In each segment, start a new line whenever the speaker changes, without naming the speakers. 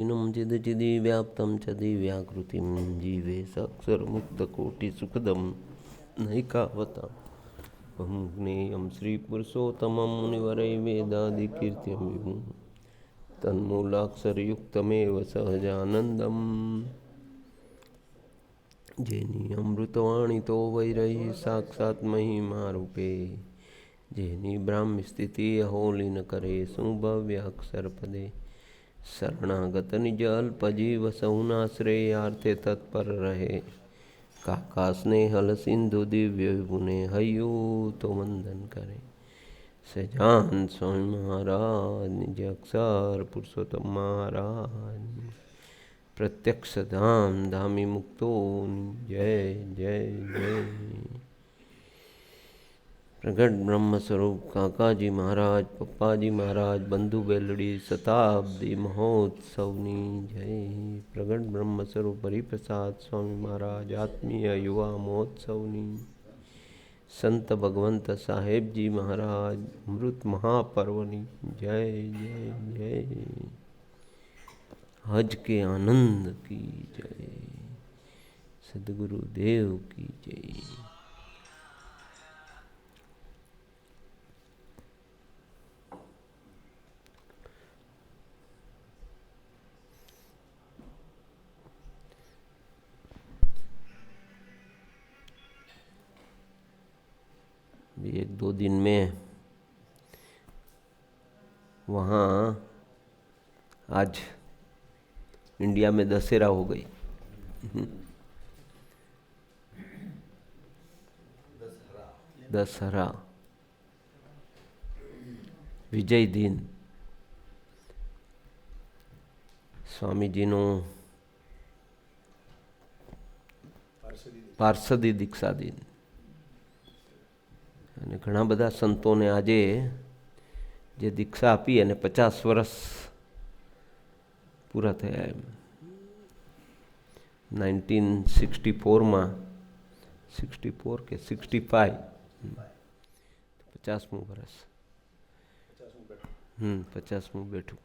चिदि व्याप्तं च दिव्याकृतिं जीवे साक्षरमुक्तकोटिसुखदं नैकावतां अहं ज्ञेयं श्रीपुरुषोत्तमं मुनिवरै वेदादिकीर्त्यं विभुं तन्मूलाक्षरयुक्तमेव सहजानन्दम् जेनी अमृतवाणी तो वैरही साक्षात् महिमारूपे जेनी ब्राह्मी स्थिति अहोली न करे सुभव्याक्षर पदे शरणागत निज अल्पजीव सहुनाश्रेयार्थे तत्पर रहे काका स्नेहल सिंधु दिव्य विभुने हयु तो वंदन करे सजान स्वामी महाराज निज अक्षर पुरुषोत्तम महाराज प्रत्यक्ष धाम धामी मुक्तो जय जय जय। प्रगट ब्रह्म स्वरूप काकाजी महाराज पप्पाजी महाराज बंधु बेलड़ी शताब्दी महोत्सवनी जय। प्रगट ब्रह्म स्वरूप हरिप्रसाद स्वामी महाराज आत्मीय युवा महोत्सवनी संत भगवंत साहेब जी महाराज अमृत महापर्वनी जय जय जय। हज के आनंद की जय, सद्गुरु देव की जय। एक दो दिन में वहाँ आज इंडिया में दशहरा हो गई। दशहरा विजय दिन स्वामी जी नो पार्षदी दीक्षा दिन અને ઘણા બધા સંતોને આજે જે દીક્ષા આપી અને 50 વર્ષ પૂરા થયા એમ 1964માં 64 કે 65 50મું વર્ષ 50મું બેઠું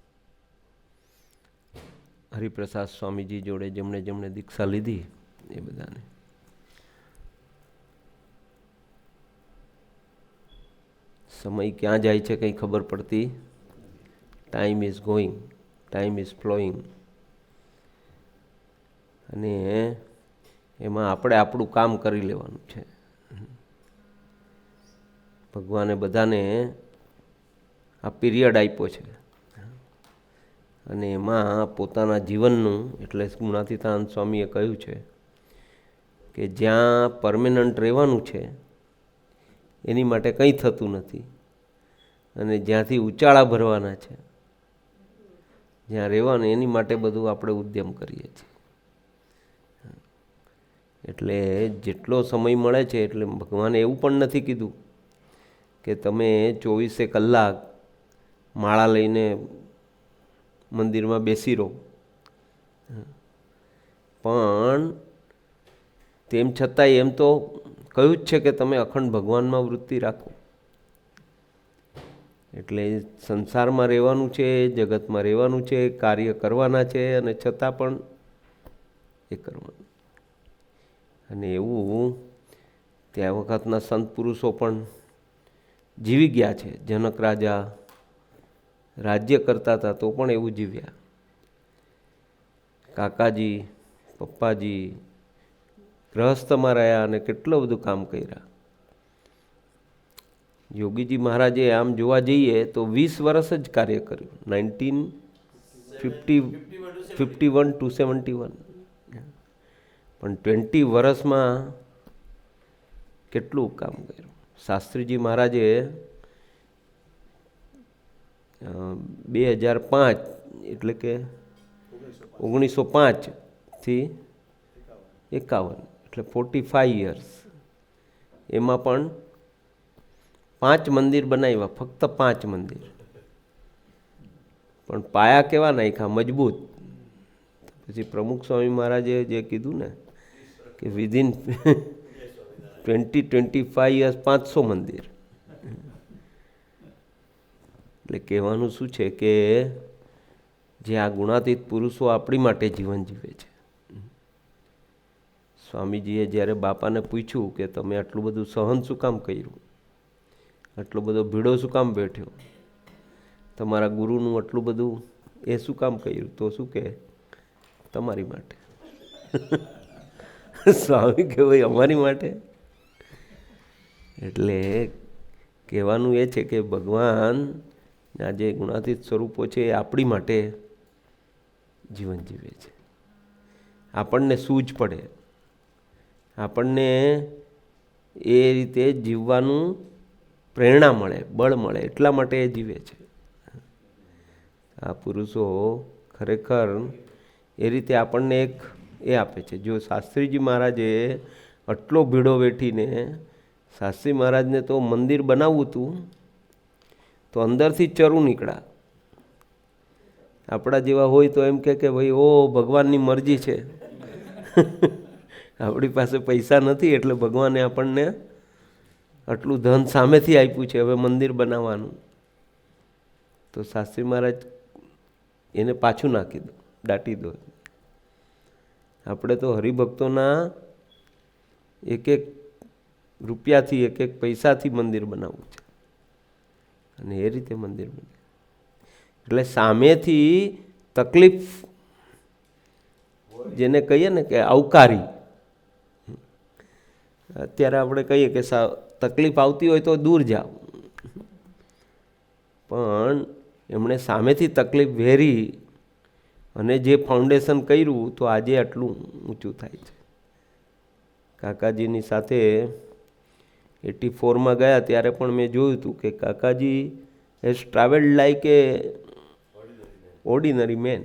હરિપ્રસાદ સ્વામીજી જોડે જેમણે જેમણે દીક્ષા લીધી એ બધાને समय क्या जाए छे कहीं खबर पड़ती। Time is going, time is flowing अने एमां आपणे आपणुं काम करी लेवानुं छे। भगवाने बधाने आ पीरियड आप्यो छे अने एमां पोताना जीवननुं एटले गुणातीतानंद स्वामीए कह्युं छे के ज्यां परमेनન્ટ रहेवानुं छे एनी माटे कंई थतुं नथी अने ज्यांथी उचाळा भरवाना छे ज्यां रहेवानुं एनी माटे बधुं आपणे उद्यम करीए छीए। एटले जेटलो समय मळे छे एटले भगवाने एवुं पण नथी कीधुं के तमे 24 कलाक माळा लईने मंदिरमां बेसी रहो, पण तेम छतांय एम तो कह्युं ज छे के तमे अखंड भगवाનમાં वृत्ति राखो। એટલે સંસારમાં રહેવાનું છે, જગતમાં રહેવાનું છે, કાર્ય કરવાના છે અને છતાં પણ એ કરવાનું। અને એવું त्या વખતના સંત પુરુષો પણ જીવી ગયા છે। જનક રાજા રાજ્ય કરતા હતા તો પણ એવું જીવ્યા। કાકાજી પપ્પાજી ગૃહસ્થમાં રહ્યા અને કેટલું બધું કામ કર્યા। યોગીજી મહારાજે આમ જોવા જઈએ તો 20 વર્ષ જ કાર્ય કર્યું 1951 to 71 પણ 20 વર્ષમાં કેટલું કામ કર્યું। શાસ્ત્રીજી મહારાજે 2005 એટલે કે 1905 થી 51 એટલે 45 years એમાં પણ 5 મંદિર બનાવ્યા, ફક્ત 5 મંદિર, પણ પાયા કેવા નાખ્યા મજબૂત। પછી પ્રમુખ સ્વામી મહારાજે જે કીધું ને કે વિધિન 20-25 years 500 મંદિર। એટલે કહેવાનું શું છે કે જે આ ગુણાતીત પુરુષો આપણી માટે જીવન જીવે છે. સ્વામીજીએ જ્યારે બાપાને પૂછ્યું કે તમે આટલું બધું સહન શું કામ કર્યું, આટલો બધો ભીડો શું કામ બેઠ્યો, તમારા ગુરુનું આટલું બધું એ શું કામ કર્યું, તો શું કહે, તમારી માટે. સ્વામી કે ભાઈ અમારી માટે. એટલે કહેવાનું એ છે કે ભગવાન આ જે ગુણાતીત સ્વરૂપો છે એ આપણી માટે જીવન જીવે છે. આપણને સૂઝ પડે, આપણને એ રીતે જીવવાનું પ્રેરણા મળે, બળ મળે, એટલા માટે એ જીવે છે. આ પુરુષો ખરેખર એ રીતે આપણને એક એ આપે છે. જો શાસ્ત્રીજી મહારાજે આટલો ભીડો વેઠીને, શાસ્ત્રી મહારાજને તો મંદિર બનાવવું હતું તો અંદરથી ચરું નીકળ્યા. આપણા જેવા હોય તો એમ કે ભાઈ ઓ ભગવાનની મરજી છે. આપણી પાસે પૈસા નથી એટલે ભગવાને આપણને આટલું ધન સામેથી આપ્યું છે, હવે મંદિર બનાવવાનું. તો શાસ્ત્રી મહારાજ એને પાછું નાખી દો, દાટી દો. આપણે તો હરિભક્તોના એક એક રૂપિયાથી, એક એક પૈસાથી મંદિર બનાવવું છે, અને એ રીતે મંદિર બને. એટલે સામેથી તકલીફ, જેને કહીએ ને કે આવકારી, અત્યારે આપણે કહીએ કે તકલીફ આવતી હોય તો દૂર જાઓ, પણ એમણે સામેથી તકલીફ વેરી અને જે ફાઉન્ડેશન કર્યું તો આજે આટલું ઊંચું થાય છે. કાકાજીની સાથે 84માં ગયા ત્યારે પણ મેં જોયું હતું કે કાકાજી has travelled like a ordinary man.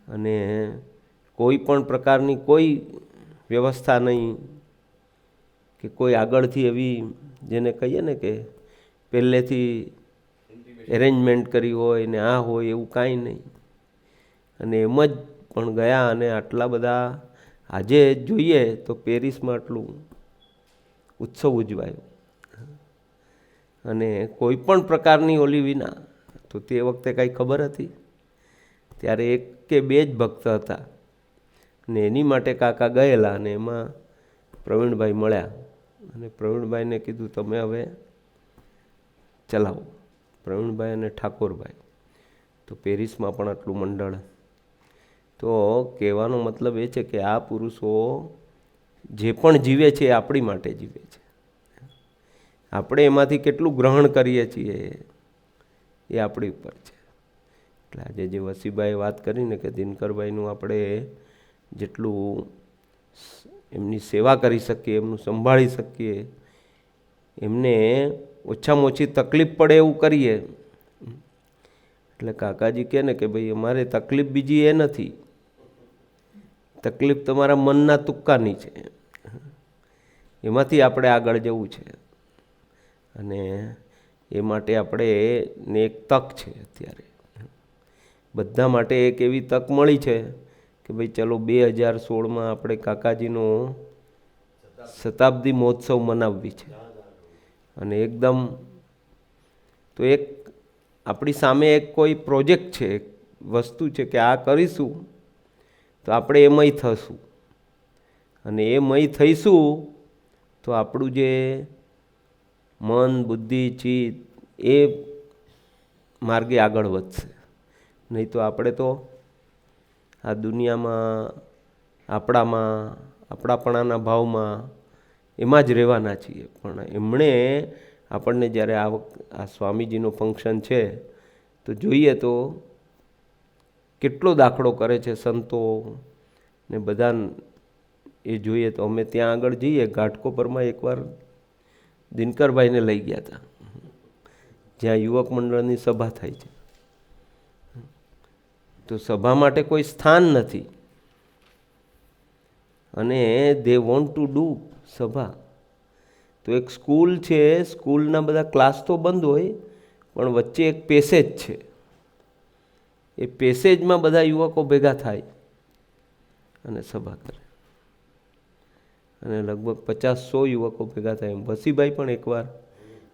અને કોઈ પણ પ્રકારની કોઈ વ્યવસ્થા નહીં, કે કોઈ આગળથી એવી જેને કહીએ ને કે પહેલેથી એરેન્જમેન્ટ કરી હોય ને આ હોય એવું કાંઈ નહીં. અને એમ જ પણ ગયા અને આટલા બધા આજે જોઈએ તો પેરિસમાં આટલું ઉત્સવ ઉજવાયો, અને કોઈ પણ પ્રકારની ઓલી વિના. તો તે વખતે કાંઈ ખબર હતી? ત્યારે એક કે બે જ ભક્ત હતા, ને એની માટે કાકા ગયેલા, અને એમાં પ્રવીણભાઈ મળ્યા, અને પ્રવીણભાઈને કીધું તમે હવે ચલાવો. પ્રવીણભાઈ અને ઠાકોરભાઈ. તો પેરિસમાં પણ આટલું મંડળ. તો કહેવાનો મતલબ એ છે કે આ પુરુષો જે પણ જીવે છે એ આપણી માટે જીવે છે. આપણે એમાંથી કેટલું ગ્રહણ કરીએ છીએ એ આપણી ઉપર છે. એટલે આજે જે વસીભાઈએ વાત કરીને કે દિનકરભાઈનું આપણે જેટલું એમની સેવા કરી શકીએ, એમનું સંભાળી શકીએ, એમને ઓછામાં ઓછી તકલીફ પડે એવું કરીએ. એટલે કાકાજી કહે ને કે ભાઈ અમારે તકલીફ બીજી એ નથી, તકલીફ તમારા મનના તુક્કાની છે, એમાંથી આપણે આગળ જવું છે. અને એ માટે આપણે ને એક તક છે અત્યારે બધા માટે. એક એવી તક મળી છે કે ભાઈ ચલો 2016માં આપણે કાકાજીનો શતાબ્દી મહોત્સવ મનાવવી છે. અને એકદમ તો એક આપણી સામે એક કોઈ પ્રોજેક્ટ છે, એક વસ્તુ છે કે આ કરીશું તો આપણે એમય થશું, અને એમય થઈશું તો આપણું જે મન, બુદ્ધિ, ચિત્ત એ માર્ગે આગળ વધશે. નહીં તો આપણે તો આ દુનિયામાં આપણાપણાના ભાવમાં એમાં જ રહેવાના છીએ. પણ એમણે આપણને જ્યારે આ સ્વામીજીનું ફંક્શન છે તો જોઈએ તો કેટલો દાખલો કરે છે સંતો ને બધા. એ જોઈએ તો અમે ત્યાં આગળ જઈએ ઘાટકોપરમાં એકવાર દિનકરભાઈને લઈ ગયા હતા, જ્યાં યુવક મંડળની સભા થાય છે. તો સભા માટે કોઈ સ્થાન નથી, અને દે વોન્ટ ટુ ડુ સભા. તો એક સ્કૂલ છે, સ્કૂલના બધા ક્લાસ તો બંધ હોય, પણ વચ્ચે એક પેસેજ છે. એ પેસેજમાં બધા યુવકો ભેગા થાય અને સભા કરે, અને લગભગ 50-100 યુવકો ભેગા થાય. એમ વસીભાઈ પણ એકવાર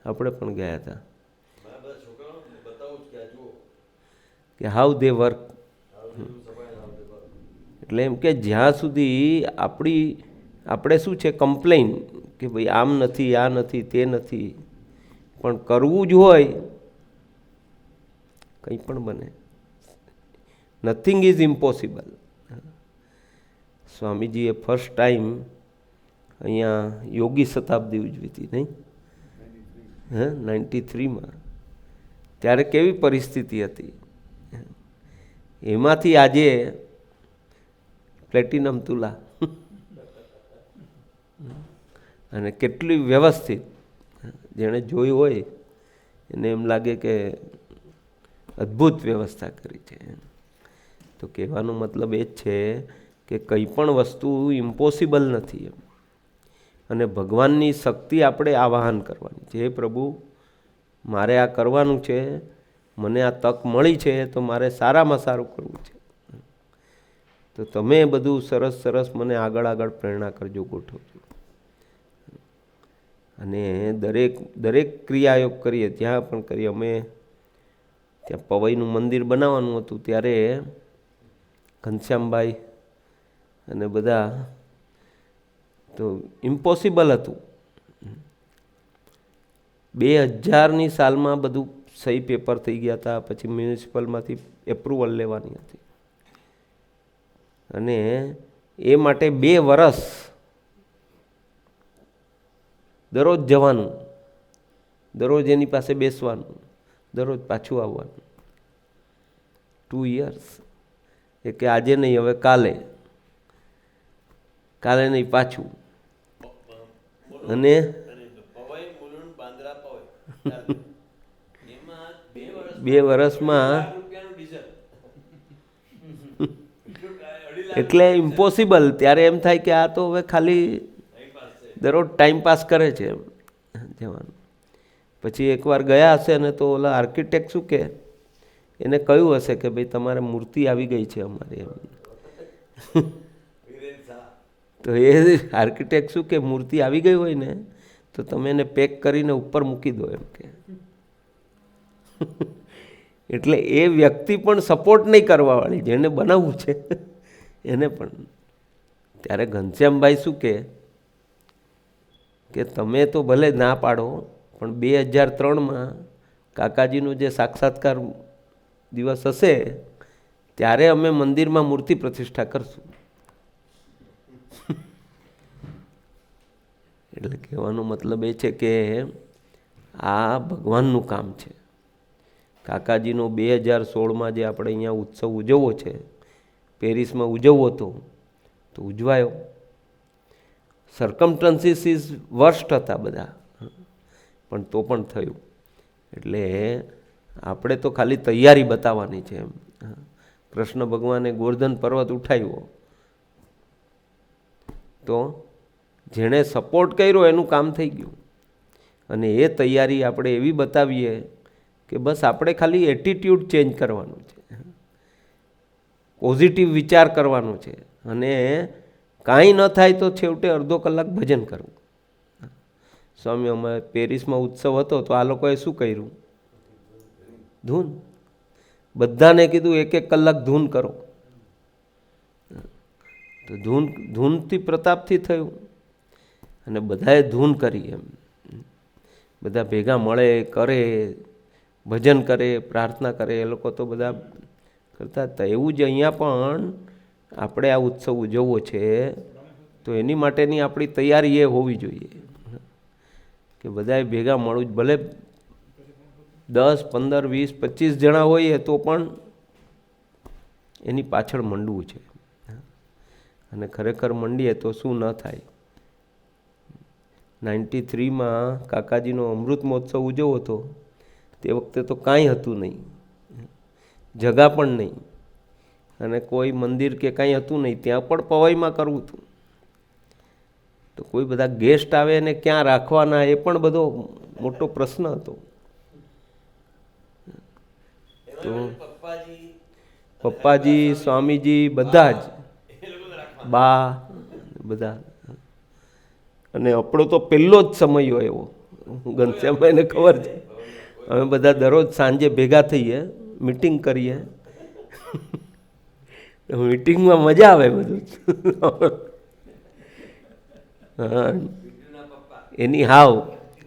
આપણે પણ ગયા હતા. કે હાઉ દે વર્ક. એટલે એમ કે જ્યાં સુધી આપણે શું છે કમ્પ્લેન કે ભાઈ આમ નથી, આ નથી, તે નથી, પણ કરવું જ હોય કંઈ પણ બને. Nothing is impossible. સ્વામીજીએ ફર્સ્ટ ટાઈમ અહીંયા યોગી શતાબ્દી ઉજવી હતી, નહીં? 93માં. ત્યારે કેવી પરિસ્થિતિ હતી, એમાંથી આજે પ્લેટિનમ તુલા અને કેટલી વ્યવસ્થિત. જેણે જોયું હોય એને એમ લાગે કે અદ્ભુત વ્યવસ્થા કરી છે. તો કહેવાનો મતલબ એ જ છે કે કંઈ પણ વસ્તુ ઇમ્પોસિબલ નથી એમ. અને ભગવાનની શક્તિ આપણે આવાહન કરવાની છે. હે પ્રભુ, મારે આ કરવાનું છે, મને આ તક મળી છે, તો મારે સારામાં સારું કરવું છે. તો તમે બધું સરસ સરસ મને આગળ પ્રેરણા કરજો, ગોઠવજો. અને દરેક ક્રિયાયોગ કરીએ, ત્યાં પણ કરીએ. અમે ત્યાં પવઈનું મંદિર બનાવવાનું હતું ત્યારે ઘનશ્યામભાઈ અને બધા, તો ઇમ્પોસિબલ હતું. 2000ની સાલમાં બધું સહી પેપર થઈ ગયા હતા. પછી મ્યુનિસિપલમાંથી એપ્રુવલ લેવાની હતી અને એ માટે 2 વર્ષ દરરોજ જવાનું, દરરોજ એની પાસે બેસવાનું, દરરોજ પાછું આવવાનું. 2 years. એ કે આજે નહીં, હવે કાલે નહીં, પાછું. અને 2 વર્ષમાં એટલે ઇમ્પોસિબલ. ત્યારે એમ થાય કે આ તો હવે ખાલી દરરોજ ટાઈમ પાસ કરે છે એમ જવાનું. પછી એકવાર ગયા હશે ને તો ઓલા આર્કિટેક્ટ શું કે એને કહ્યું હશે કે ભાઈ તમારે મૂર્તિ આવી ગઈ છે અમારે એમ. તો એ આર્કિટેક્ટ શું કે મૂર્તિ આવી ગઈ હોય ને તો તમે એને પેક કરીને ઉપર મૂકી દો એમ કે. એટલે એ વ્યક્તિ પણ સપોર્ટ નહીં કરવાવાળી, જેને બનાવવું છે એને પણ. ત્યારે ઘનશ્યામભાઈ શું કે તમે તો ભલે ના પાડો, પણ 2003માં કાકાજીનો જે સાક્ષાત્કાર દિવસ હશે ત્યારે અમે મંદિરમાં મૂર્તિ પ્રતિષ્ઠા કરશું. એટલે કહેવાનો મતલબ એ છે કે આ ભગવાનનું કામ છે. કાકાજીનો 2016માં જે આપણે અહીંયા ઉત્સવ ઉજવવો છે, પેરિસમાં ઉજવવો હતો તો ઉજવાયો. સર્કમસ્ટન્સીસ વર્સ્ટ હતા બધા, પણ તો પણ થયું. એટલે આપણે તો ખાલી તૈયારી બતાવવાની છે એમ. કૃષ્ણ ભગવાને ગોવર્ધન પર્વત ઉઠાવ્યો તો જેણે સપોર્ટ કર્યો એનું કામ થઈ ગયું. અને એ તૈયારી આપણે એવી બતાવીએ કે બસ આપણે ખાલી એટીટ્યૂડ ચેન્જ કરવાનું છે, પોઝિટિવ વિચાર કરવાનો છે. અને કાંઈ ન થાય તો છેવટે અડધો કલાક ભજન કરવું. સ્વામી, અમારે પેરિસમાં ઉત્સવ હતો તો આ લોકોએ શું કર્યું? ધૂન. બધાને કીધું 1-1 કલાક ધૂન કરો. તો ધૂનથી પ્રતાપથી થયું અને બધાએ ધૂન કરી એમ. બધા ભેગા મળે, કરે, ભજન કરે, પ્રાર્થના કરે. એ લોકો તો બધા કરતા હતા. એવું જ અહીંયા પણ આપણે આ ઉત્સવ ઉજવવો છે તો એની માટેની આપણી તૈયારી એ હોવી જોઈએ કે બધાએ ભેગા મળવું જ. ભલે 10, 15, 20, 25 જણા હોઈએ તો પણ એની પાછળ મંડવું છે. અને ખરેખર મંડીએ તો શું ન થાય. 93માં કાકાજીનો અમૃત મહોત્સવ ઉજવવો હતો તે વખતે તો કાંઈ હતું નહીં, જગા પણ નહીં, અને કોઈ મંદિર કે કાંઈ હતું નહીં. ત્યાં પણ પવાઈમાં કરવું હતું તો કોઈ બધા ગેસ્ટ આવે અને ક્યાં રાખવાના એ પણ બધો મોટો પ્રશ્ન હતો. તો પપ્પાજી, સ્વામીજી બધા જ, બા બધા. અને આપણો તો પહેલો જ સમય હોય એવો. ઘનશ્યામભાઈને ખબર છે, અમે બધા દરરોજ સાંજે ભેગા થઈએ, મિટિંગ કરીએ મીટિંગમાં મજા આવે બધું. હા, એની હાવ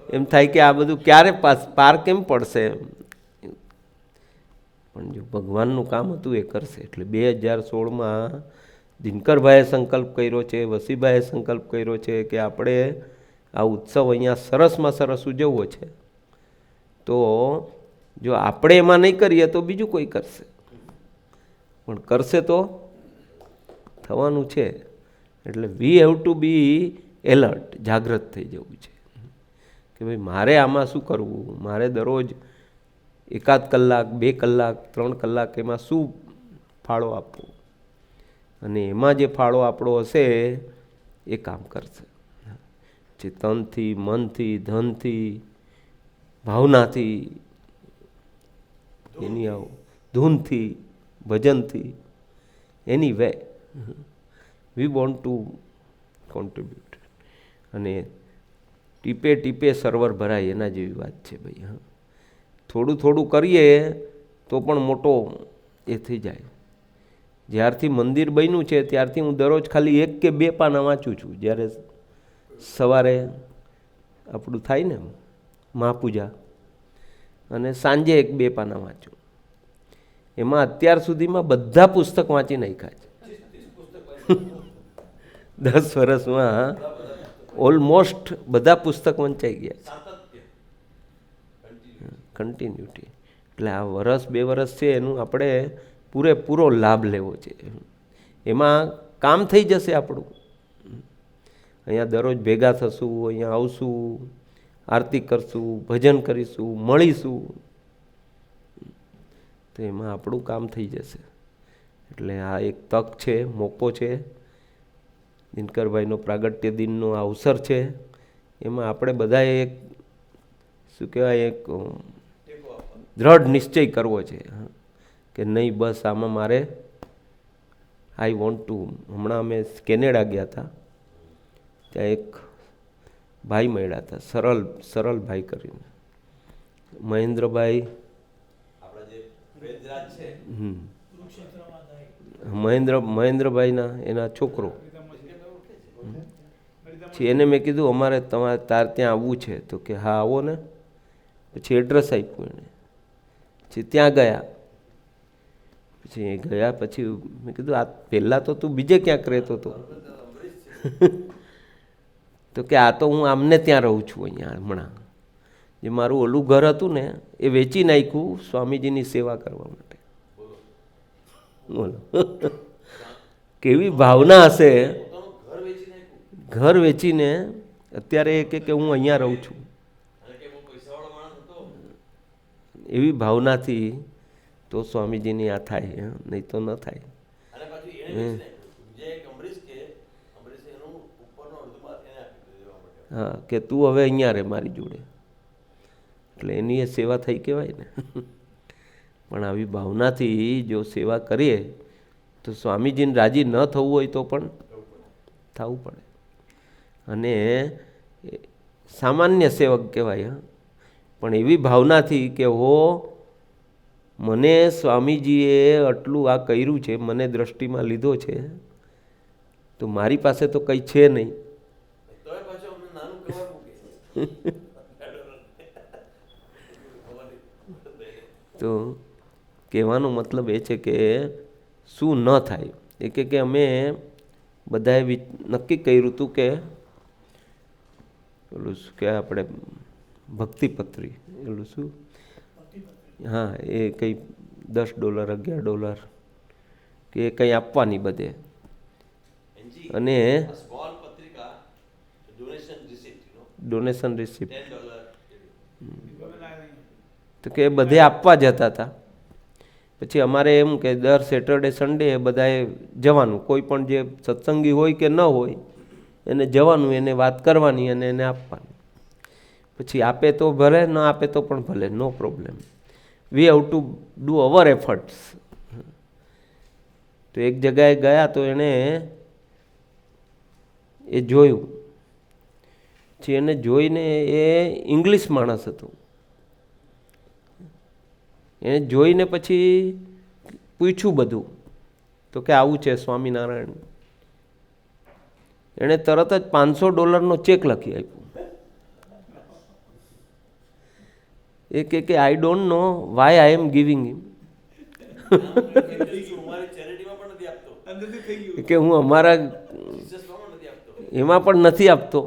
એમ થાય કે આ બધું ક્યારે પાર કેમ પડશે. પણ જો ભગવાનનું કામ હતું એ કરશે. એટલે 2016માં દિનકરભાઈએ સંકલ્પ કર્યો છે, વસીભાઈએ સંકલ્પ કર્યો છે કે આપણે આ ઉત્સવ અહીંયા સરસમાં સરસ ઉજવવો છે. તો જો આપણે એમાં નહીં કરીએ તો બીજું કોઈ કરશે, પણ કરશે તો થવાનું છે. એટલે we have to be alert, જાગૃત થઈ જવું છે કે ભાઈ મારે આમાં શું કરવું, મારે દરરોજ 1 કલાક 2 કલાક 3 કલાક એમાં શું ફાળો આપવો, અને એમાં જે ફાળો આપણો હશે એ કામ કરશે. જે તનથી, મનથી, ધનથી, ભાવનાથી, એની આવો ધૂનથી, ભજનથી, anyway we want to contribute. અને ટીપે ટીપે સરોવર ભરાય એના જેવી વાત છે ભાઈ. હા, થોડું થોડું કરીએ તો પણ મોટો એ થઈ જાય. જ્યારથી મંદિર બન્યું છે ત્યારથી હું દરરોજ ખાલી 1 કે 2 પાના વાંચું છું. જ્યારે સવારે આપણું થાય ને મહાપૂજા, અને સાંજે 1-2 પાના વાંચું. એમાં અત્યાર સુધીમાં બધા પુસ્તક વાંચી નાખ્યા છે. 10 વર્ષમાં ઓલમોસ્ટ બધા પુસ્તક વંચાઈ ગયા છે. કન્ટિન્યુટી. એટલે આ 1-2 વર્ષ છે એનું આપણે પૂરેપૂરો લાભ લેવો છે. એમાં કામ થઈ જશે આપણું. અહીંયા દરરોજ ભેગા થશું, અહીંયા આવશું, આરતી કરશું, ભજન કરીશું, મળીશું, તો એમાં આપણું કામ થઈ જશે. એટલે આ એક તક છે, મોકો છે. દિનકરભાઈનો પ્રાગટ્ય દિનનો અવસર છે. એમાં આપણે બધાએ એક શું કહેવાય, એક દ્રઢ નિશ્ચય કરવો છે કે નહીં બસ આમાં મારે આઈ વોન્ટ ટુ. હમણાં અમે કેનેડા ગયા હતા, ત્યાં એક ભાઈ મળ્યા હતા, સરળ ભાઈ કરીને, મહેન્દ્રભાઈ. મહેન્દ્રભાઈના એના છોકરો છે. એને મેં કીધું અમારે તાર ત્યાં આવવું છે, તો કે હા આવો ને. પછી એડ્રેસ આપ્યું એને. પછી ત્યાં ગયા. પછી ગયા પછી મેં કીધું આ પહેલાં તો તું બીજે ક્યાંક રહેતો હતો. તો કે આ તો હું આમને ત્યાં રહું છું અહીંયા હમણાં. જે મારું ઓલું ઘર હતું ને એ વેચી નાખ્યું સ્વામીજીની સેવા કરવા માટે. બોલો કેવી ભાવના હશે. ઘર વેચીને અત્યારે એ કે હું અહીંયા રહું છું. એવી ભાવનાથી તો સ્વામીજીની આ થાય, નહીં તો ન થાય. હા, કે તું હવે અહીંયા રહે મારી જોડે. એટલે એની એ સેવા થઈ કહેવાય ને. પણ આવી ભાવનાથી જો સેવા કરીએ તો સ્વામીજીને રાજી ન થવું હોય તો પણ થવું પડે. અને સામાન્ય સેવક કહેવાય. પણ એવી ભાવનાથી કે હો મને સ્વામીજીએ આટલું આ કર્યું છે, મને દ્રષ્ટિમાં લીધો છે, તો મારી પાસે તો કંઈ છે નહીં. તો કહેવાનો મતલબ એ છે કે શું ન થાય. એ કે અમે બધાએ નક્કી કર્યું હતું કે ઓલું શું કે આપણે ભક્તિપત્રી, ઓલું શું, હા, એ કંઈ $10 $11 કે એ કંઈ આપવાની બધે. અને ડોનેશન રિસિપ્ટ તો કે બધે આપવા જતા હતા. પછી અમારે એમ કે દર સેટરડે સન્ડે બધાએ જવાનું, કોઈ પણ જે સત્સંગી હોય કે ન હોય એને જવાનું, એને વાત કરવાની અને એને આપવાની. પછી આપે તો ભલે, ન આપે તો પણ ભલે, no problem. We have to do our efforts. તો એક જગ્યાએ ગયા તો એણે એ જોયું. પછી એને જોઈને, એ ઇંગ્લિશ માણસ હતો, એને જોઈને પછી પૂછ્યું બધું, તો કે આવું છે સ્વામિનારાયણ. એણે તરત જ $500 ચેક લખી આપ્યો. એ કે I don't know why I am giving him. કે હું અમારા એમાં પણ નથી આપતો,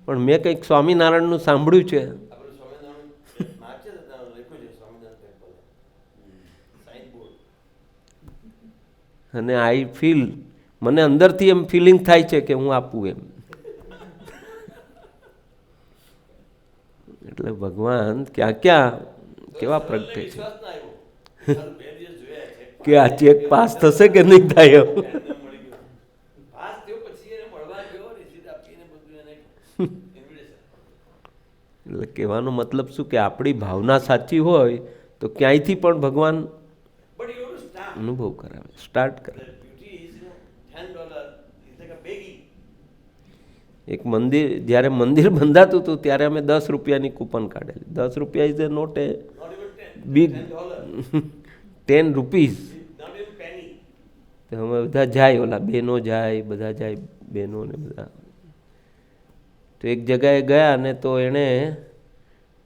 પણ મેં કંઈક સ્વામિનારાયણનું સાંભળ્યું છે. અને આઈ ફીલ, મને અંદરથી એમ ફિલિંગ થાય છે કે હું આપું એમ. એટલે ભગવાન ક્યાં ક્યાં કેવા પ્રગટે છે કે આ ચેક પાસ થશે કે નહીં થાય. એટલે કહેવાનો મતલબ શું કે આપણી ભાવના સાચી હોય તો ક્યાંયથી પણ ભગવાન અનુભવ કરાવે, સ્ટાર્ટ કરે. એક મંદિર, જ્યારે મંદિર બંધાતું હતું ત્યારે અમે ₹10 કૂપન કાઢેલી. ₹10 is a not a big, ₹10. તો અમે બધા જાય, ઓલા બહેનો જાય, બધા જાય, બહેનો ને બધા. તો એક જગાએ ગયા ને તો એણે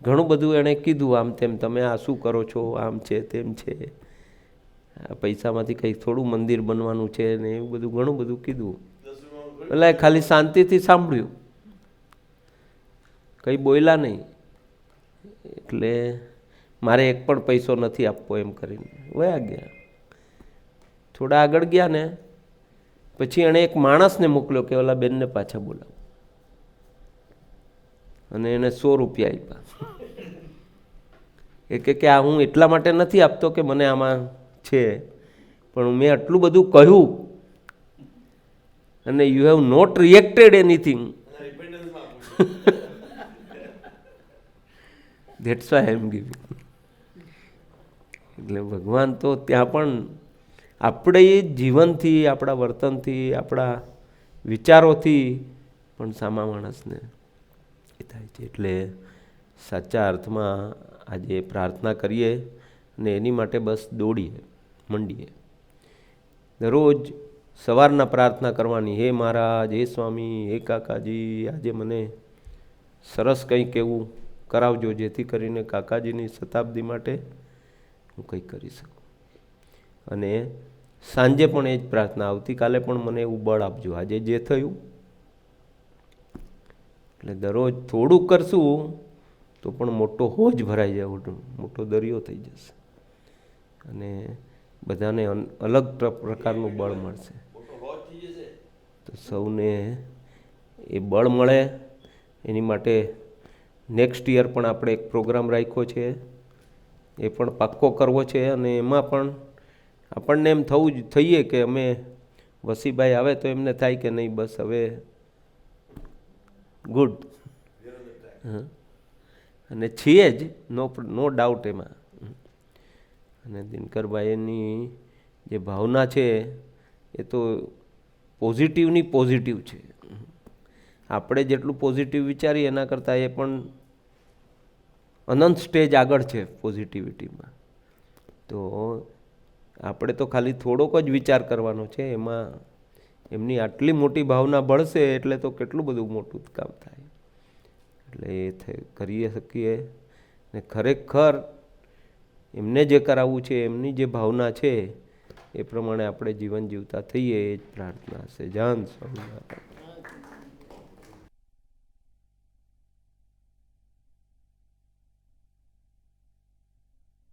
ઘણું બધું એણે કીધું, આમ તેમ, તમે આ શું કરો છો, આમ છે તેમ છે, આ પૈસામાંથી કંઈક થોડું મંદિર બનવાનું છે ને એવું બધું ઘણું બધું કીધું. એટલે ખાલી શાંતિથી સાંભળ્યું, કંઈ બોલ્યા નહીં. એટલે મારે એક પણ પૈસો નથી આપવો એમ કરીને વયા ગયા. થોડા આગળ ગયા ને પછી એણે એક માણસને મોકલ્યો કે ઓલા બેનને પાછા બોલાવો, અને એને ₹100 આપ્યા. એ કે આ હું એટલા માટે નથી આપતો કે મને આમાં છે, પણ મેં આટલું બધું કહ્યું અને you have not reacted anything, that's why I am giving. એટલે ભગવાન તો ત્યાં પણ આપણે જીવનથી, આપણા વર્તનથી, આપણા વિચારોથી પણ સામા માણસને એ થાય છે. એટલે સાચા અર્થમાં આજે પ્રાર્થના કરીએ અને એની માટે બસ દોડીએ, મંડીએ. દરરોજ સવારના પ્રાર્થના કરવાની, હે મહારાજ, હે સ્વામી, હે કાકાજી, આજે મને સરસ કંઈક એવું કરાવજો જેથી કરીને કાકાજીની શતાબ્દી માટે હું કંઈક કરી શકું. અને સાંજે પણ એ જ પ્રાર્થના, આવતીકાલે પણ મને એવું બળ આપજો, આજે જે થયું. એટલે દરરોજ થોડુંક કરશું તો પણ મોટો હોજ ભરાઈ જાય, મોટો દરિયો થઈ જશે, અને બધાને અલગ પ્રકારનું બળ મળશે. તો સૌને એ બળ મળે એની માટે નેક્સ્ટ યર પણ આપણે એક પ્રોગ્રામ રાખ્યો છે, એ પણ પાક્કો કરવો છે. અને એમાં પણ આપણને એમ થઈએ કે અમે વસીભાઈ આવે તો એમને થાય કે નહીં બસ હવે ગુડ, અને છીએ જ, નો ડાઉટ એમાં. અને દિનકરભાઈની જે ભાવના છે એ તો પોઝિટિવની પોઝિટિવ છે. આપણે જેટલું પોઝિટિવ વિચારીએ એના કરતાં એ પણ અનંત સ્ટેજ આગળ છે પોઝિટિવિટીમાં. તો આપણે તો ખાલી થોડોક જ વિચાર કરવાનો છે, એમાં એમની આટલી મોટી ભાવના ભળશે એટલે તો કેટલું બધું મોટું કામ થાય. એટલે એ કરી શકીએ ને ખરેખર એમને જે કરાવવું છે, એમની જે ભાવના છે એ પ્રમાણે આપણે જીવન જીવતા થઈએ, એ જ પ્રાર્થના છે. જય સ્વામિનારાયણ.